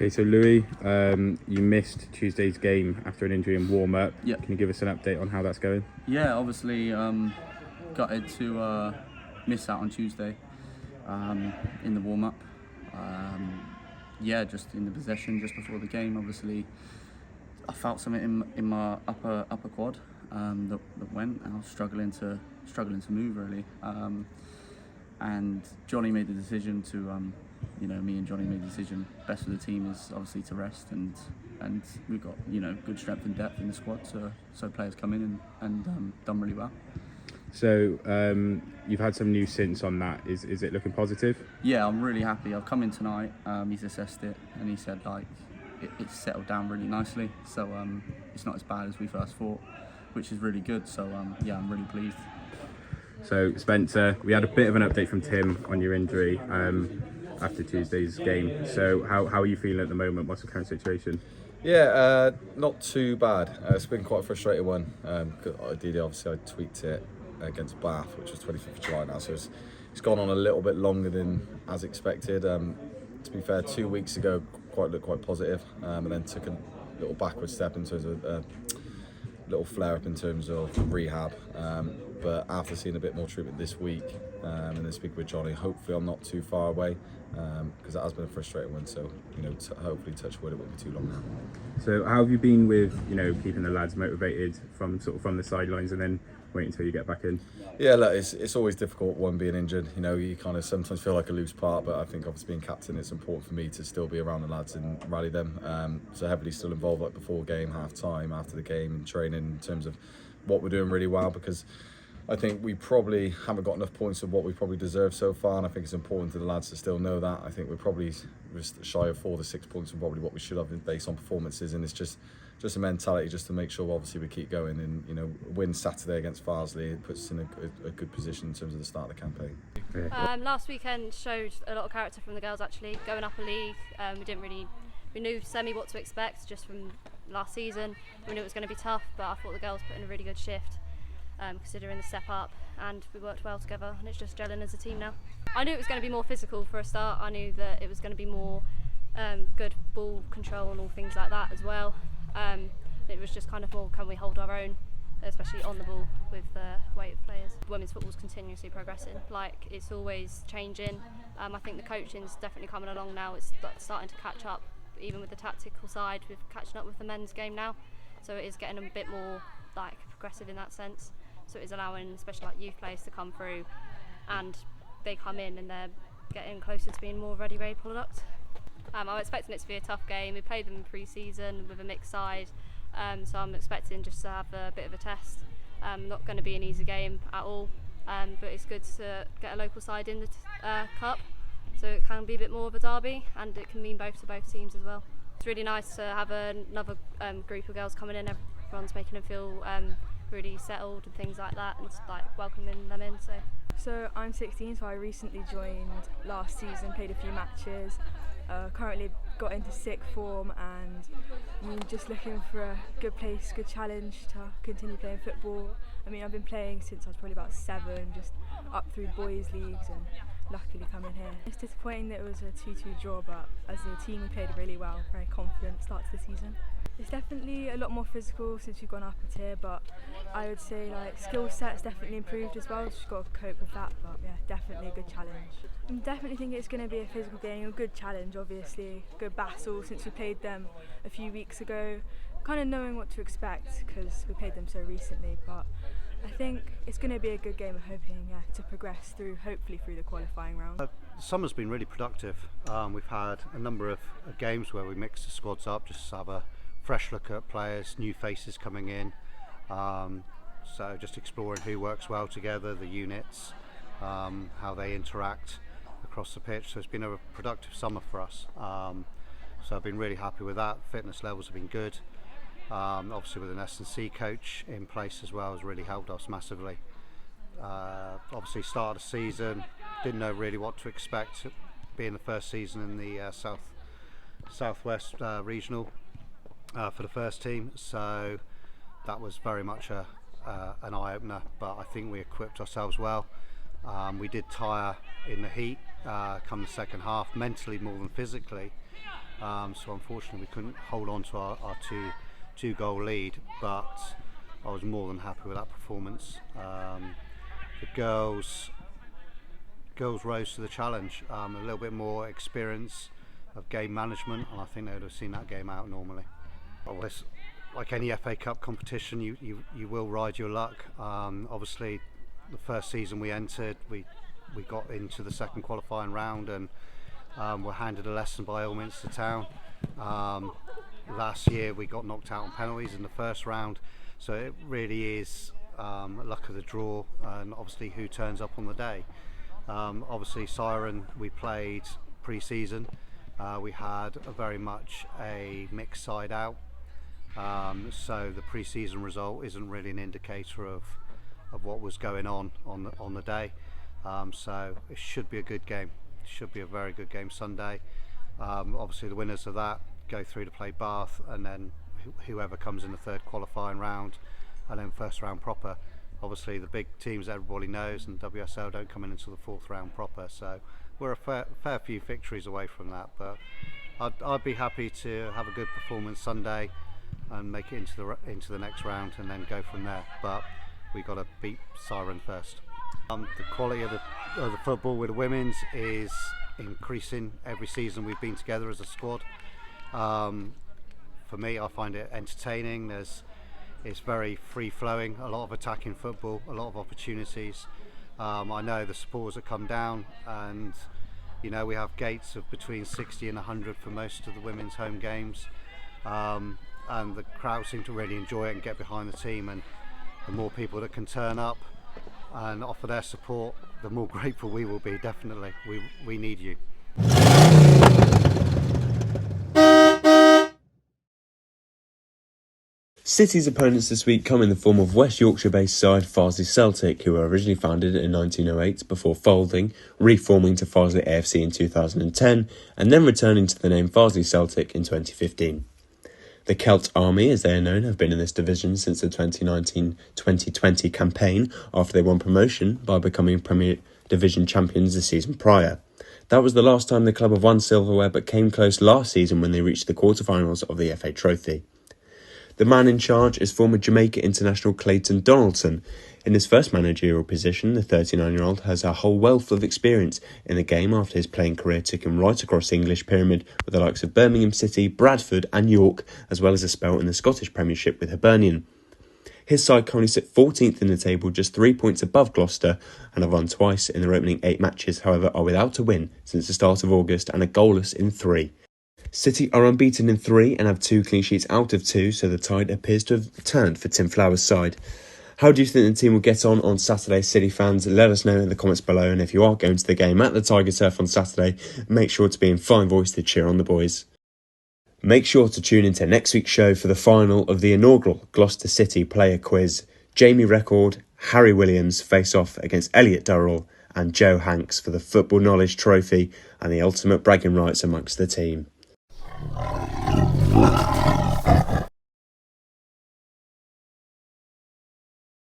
Okay, so Louis, you missed Tuesday's game after an injury in warm-up. Yep. Can you give us an update on how that's going? Yeah, obviously gutted to miss out on Tuesday in the warm-up. Just in the possession just before the game. Obviously, I felt something in my upper quad that went. I was struggling to move really. And Johnny made the decision to, me and Johnny made the decision. Best for the team is obviously to rest, and we've got good strength and depth in the squad, so players come in and done really well. So you've had some news since on that. Is it looking positive? Yeah, I'm really happy. I've come in tonight. He's assessed it, and he said it's settled down really nicely. So it's not as bad as we first thought, which is really good. So I'm really pleased. So Spencer, we had a bit of an update from Tim on your injury after Tuesday's game. So how are you feeling at the moment? What's the current situation? Yeah, not too bad. It's been quite a frustrating one. Ideally, obviously, I tweaked it against Bath, which was 25th of July now, so it's gone on a little bit longer than as expected. To be fair, 2 weeks ago looked quite positive, and then took a little backward step in terms of little flare up in terms of rehab. But after seeing a bit more treatment this week, and then speaking with Johnny, hopefully I'm not too far away, because that has been a frustrating one. So hopefully, touch wood, it won't be too long now. So how have you been with keeping the lads motivated from the sidelines and then wait until you get back in? Yeah, look, it's always difficult one being injured. You kind of sometimes feel like a loose part, but I think obviously being captain, it's important for me to still be around the lads and rally them. So heavily still involved like before game, half time, after the game, and training in terms of what we're doing really well, because I think we probably haven't got enough points of what we probably deserve so far, and I think it's important to the lads to still know that. I think we're probably just shy of 4 to 6 points from probably what we should have based on performances, and it's just a mentality just to make sure obviously we keep going, and win Saturday against Farsley, it puts us in a good position in terms of the start of the campaign. Last weekend showed a lot of character from the girls actually, going up a league. We knew semi what to expect just from last season. We knew it was going to be tough, but I thought the girls put in a really good shift, considering the step up, and we worked well together, and it's just gelling as a team now. I knew it was going to be more physical for a start. I knew that it was going to be more good ball control and all things like that as well. It was just kind of more, can we hold our own, especially on the ball with the weight of players. Women's football's continuously progressing, it's always changing. I think the coaching's definitely coming along now. It's starting to catch up, even with the tactical side, with catching up with the men's game now. So it is getting a bit more progressive in that sense. So it is allowing especially youth players to come through, and they come in and they're getting closer to being more ready product. I'm expecting it to be a tough game. We played them in pre-season with a mixed side, so I'm expecting just to have a bit of a test. Not going to be an easy game at all, but it's good to get a local side in the cup, so it can be a bit more of a derby, and it can mean both to both teams as well. It's really nice to have another group of girls coming in. Everyone's making them feel really settled and things like that, and welcoming them in. So I'm 16, so I recently joined last season, played a few matches. Currently got into sixth form, and I'm just looking for a good place, good challenge to continue playing football. I've been playing since I was probably about 7, just up through boys leagues, and luckily coming here. It's disappointing that it was a 2-2 draw, but as a team we played really well, very confident start to the season. It's definitely a lot more physical since we've gone up a tier, but I would say skill set's definitely improved as well. Just got to cope with that, but yeah, definitely a good challenge. I definitely think it's going to be a physical game, a good challenge, obviously, good battle since we played them a few weeks ago. Kind of knowing what to expect because we played them so recently, but I think it's going to be a good game. I'm hoping to progress hopefully through the qualifying round. The summer's been really productive. We've had a number of games where we mix the squads up just to have a fresh look at players, new faces coming in. So just exploring who works well together, the units, how they interact across the pitch. So it's been a productive summer for us. So I've been really happy with that. Fitness levels have been good. Obviously with an S&C coach in place as well has really helped us massively. Obviously started the season, didn't know really what to expect, being the first season in the Southwest regional for the first team, so that was very much an eye-opener, but I think we equipped ourselves well. We did tire in the heat come the second half, mentally more than physically, So unfortunately we couldn't hold on to our two goal lead, but I was more than happy with that performance. The girls rose to the challenge, a little bit more experience of game management, and I think they would have seen that game out normally. Well, it's like any FA Cup competition, you will ride your luck. Obviously the first season we entered, we got into the second qualifying round and were handed a lesson by Ilminster Town. Last year we got knocked out on penalties in the first round, so it really is luck of the draw, and obviously who turns up on the day. Obviously Siren, we played pre-season. We had very much a mixed side out, so the pre-season result isn't really an indicator of what was going on the day. So it should be a good game. It should be a very good game Sunday. Obviously the winners of that go through to play Bath, and then whoever comes in the third qualifying round, and then first round proper. Obviously the big teams everybody knows, and WSL don't come in until the fourth round proper, so we're a fair few victories away from that. But I'd be happy to have a good performance Sunday and make it into the next round and then go from there. But we got to beat Siren first. The quality of the football with the women's is increasing every season we've been together as a squad. For me, I find it entertaining. It's very free flowing, a lot of attacking football, a lot of opportunities. I know the supporters have come down, and you know, we have gates of between 60 and 100 for most of the women's home games, and the crowd seem to really enjoy it and get behind the team, and the more people that can turn up and offer their support, the more grateful we will be. Definitely, we need you. City's opponents this week come in the form of West Yorkshire-based side Farsley Celtic, who were originally founded in 1908 before folding, reforming to Farsley AFC in 2010, and then returning to the name Farsley Celtic in 2015. The Celt Army, as they are known, have been in this division since the 2019-2020 campaign, after they won promotion by becoming Premier Division champions the season prior. That was the last time the club have won silverware, but came close last season when they reached the quarter-finals of the FA Trophy. The man in charge is former Jamaica international Clayton Donaldson. In his first managerial position, the 39-year-old has a whole wealth of experience in the game after his playing career took him right across the English pyramid with the likes of Birmingham City, Bradford and York, as well as a spell in the Scottish Premiership with Hibernian. His side currently sit 14th in the table, just 3 points above Gloucester, and have won twice in their opening 8 matches, however are without a win since the start of August and are goalless in 3. City are unbeaten in 3 and have 2 clean sheets out of 2, so the tide appears to have turned for Tim Flower's side. How do you think the team will get on Saturday, City fans? Let us know in the comments below, and if you are going to the game at the Tiger Turf on Saturday, make sure to be in fine voice to cheer on the boys. Make sure to tune into next week's show for the final of the inaugural Gloucester City player quiz. Jamie Record, Harry Williams face off against Elliot Durrell and Joe Hanks for the Football Knowledge Trophy and the ultimate bragging rights amongst the team.